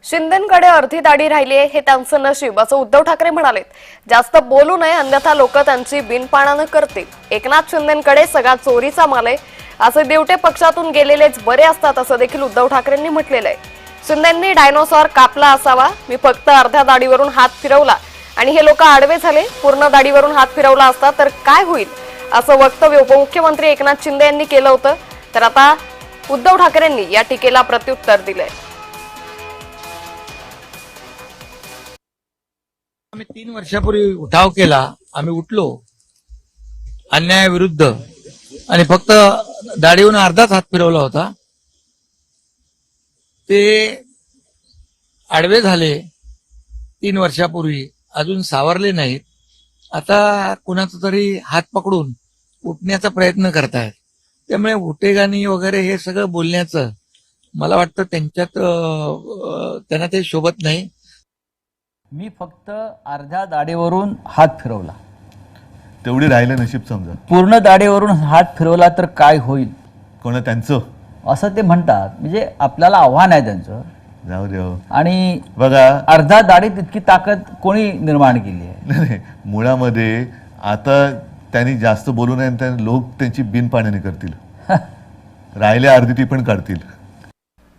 शिंदेंकडे अर्धी दाढी राहिली आहे हे त्यांचं नशीब असं उद्धव ठाकरे म्हणालेत। जास्त बोलू नये अन्यथा लोक त्यांची बिनपाणानं करतील। एकनाथ शिंदेंकडे सगळा चोरीचा माल आहे, असे देवटे पक्षातून गेलेलेच बरे असतात असं देखील उद्धव ठाकरेंनी म्हटलेलं आहे। शिंदेंनी डायनोसॉर कापला असावा, मी फक्त अर्ध्या दाढीवरून हात फिरवला आणि हे लोक आडवे झाले, पूर्ण दाढीवरून हात फिरवला असता तर काय होईल असं वक्तव्य उपमुख्यमंत्री एकनाथ शिंदे यांनी केलं होतं। तर आता उद्धव ठाकरेंनी या टीकेला प्रत्युत्तर दिलंय। आम्ही 3 वर्षापूर्वी उठाव केला, आम्ही उठलो अन्यायाविरुद्ध आणि फक्त दाढीवरून अर्धाच हात फिरवला होता। ते आडवे झाले 3 वर्षापूर्वी, अजून सावरले नाहीत। आता कुणाचा तरी हात पकडून उठण्याचा प्रयत्न करतायत। त्यामुळे उटेगाणी वगैरे हे सगळं बोलण्याचं मला वाटतं त्यांच्यात त्यांना ते शोभत नाही। मी फक्त अर्ध्या दाढीवरून हात फिरवला, तेवढी राहिलं नशीब समजा। पूर्ण दाढीवरून हात फिरवला तर काय होईल कोणा त्यांचं असं ते म्हणतात। म्हणजे आपल्याला आव्हान आहे त्यांचं, जाऊ दे हो। आणि बघा अर्धा दाढीत इतकी ताकद कोणी निर्माण केली आहे? नाही, मुळामध्ये आता त्यांनी जास्त बोलू नये, लोक त्यांची बिनपाण्याने करतील, राहिल्या अर्धी ती पण काढतील।